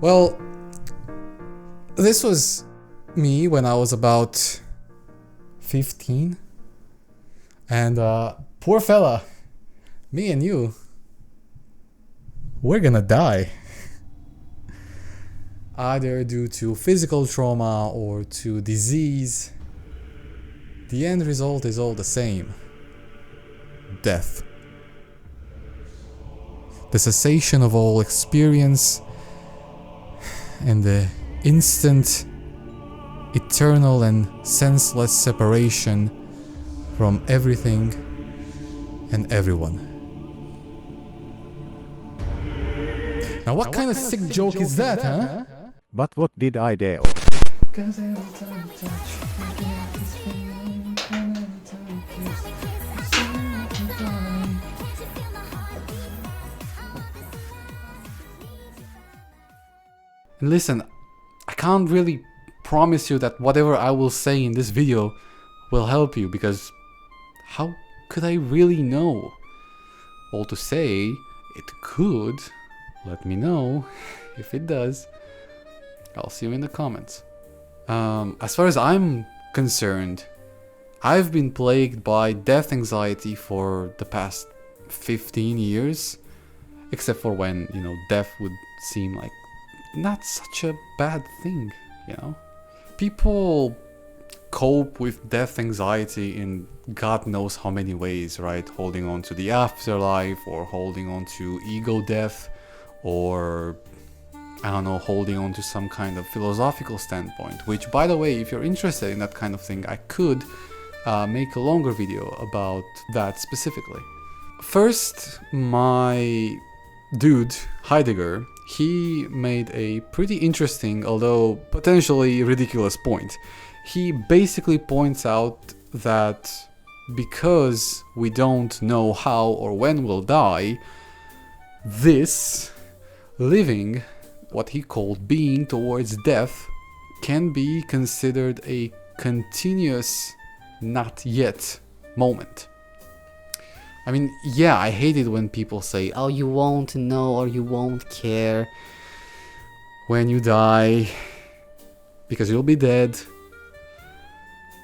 Well, this was me when I was about 15. And poor fella, me and you, we're gonna die. Either due to physical trauma or to disease. The end result is all the same. Death. The cessation of all experience and the instant, eternal and senseless separation from everything and everyone. Now what kind of sick joke is that, huh? But what did I do? Cause every time you touch, I get this feeling, and every time you kiss, you say you're dying. And listen, I can't really promise you that whatever I will say in this video will help you, because how could I really know? All to say, it could. Let me know if it does. I'll see you in the comments. As far as I'm concerned, I've been plagued by death anxiety for the past 15 years. Except for when, death would seem like not such a bad thing, People cope with death anxiety in God knows how many ways, right? Holding on to the afterlife, or holding on to ego death, or I don't know, holding on to some kind of philosophical standpoint, which, by the way, if you're interested in that kind of thing, I could make a longer video about that specifically. First, my dude, Heidegger, he made a pretty interesting, although potentially ridiculous point. He basically points out that because we don't know how or when we'll die, this living, what he called being towards death, can be considered a continuous not yet moment. I mean, yeah, I hate it when people say, oh, you won't know or you won't care when you die because you'll be dead.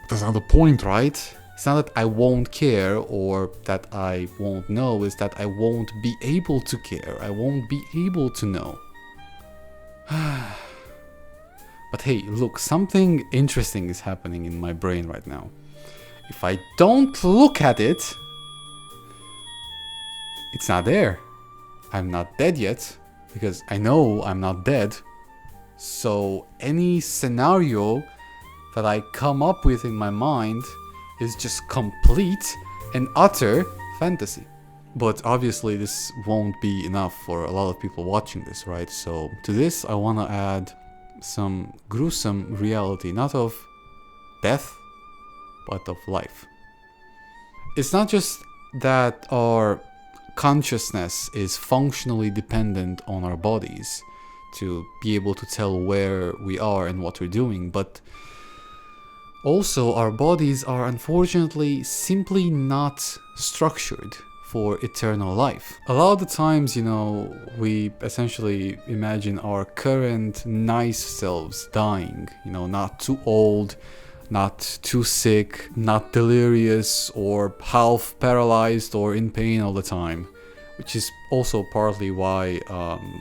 That's not the point, right? It's not that I won't care or that I won't know, it's that I won't be able to care. I won't be able to know. But hey, look, something interesting is happening in my brain right now. If I don't look at it, it's not there. I'm not dead yet, because I know I'm not dead. So any scenario that I come up with in my mind is just complete and utter fantasy. But obviously this won't be enough for a lot of people watching this, right? So to this I want to add some gruesome reality, not of death, but of life. It's not just that our consciousness is functionally dependent on our bodies to be able to tell where we are and what we're doing, but also our bodies are unfortunately simply not structured for eternal life. A lot of the times, we essentially imagine our current nice selves dying, not too old, not too sick, not delirious or half paralyzed or in pain all the time, which is also partly why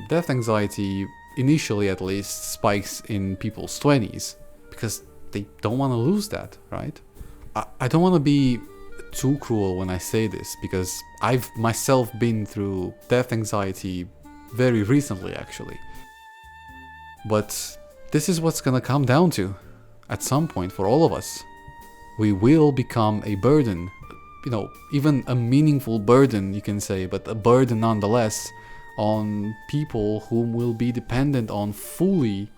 death anxiety, initially at least, spikes in people's 20s, because they don't want to lose that, right? I don't want to be too cruel when I say this, because I've myself been through death anxiety very recently, actually. But this is what's gonna come down to at some point for all of us. We will become a burden, even a meaningful burden, you can say, but a burden nonetheless on people whom we'll be dependent on fully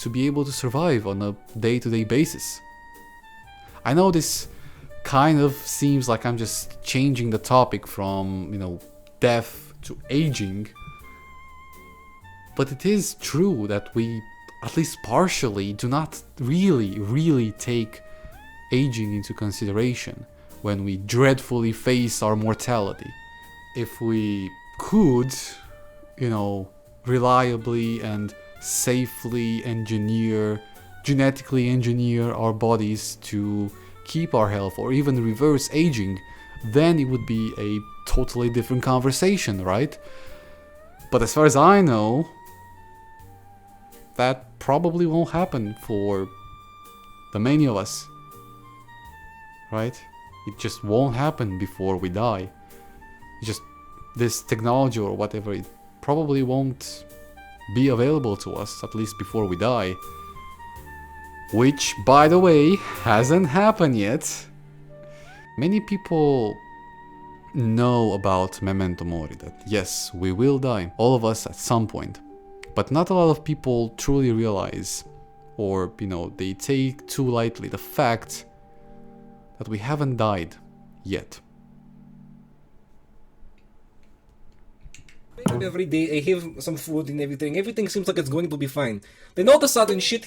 to be able to survive on a day-to-day basis. I know this kind of seems like I'm just changing the topic from, death to aging, but it is true that we, at least partially, do not really take aging into consideration. when we dreadfully face our mortality. If we could, reliably and safely genetically engineer our bodies to keep our health or even reverse aging, then it would be a totally different conversation, right? But as far as I know, that probably won't happen for the many of us, right? It just won't happen before we die. Just this technology or whatever, it probably won't be available to us, at least before we die. Which, by the way, hasn't happened yet. Many people know about memento mori, that yes, we will die, all of us at some point. But not a lot of people truly realize, or they take too lightly the fact that we haven't died yet. Every day I have some food and everything seems like it's going to be fine. Then all of a sudden shit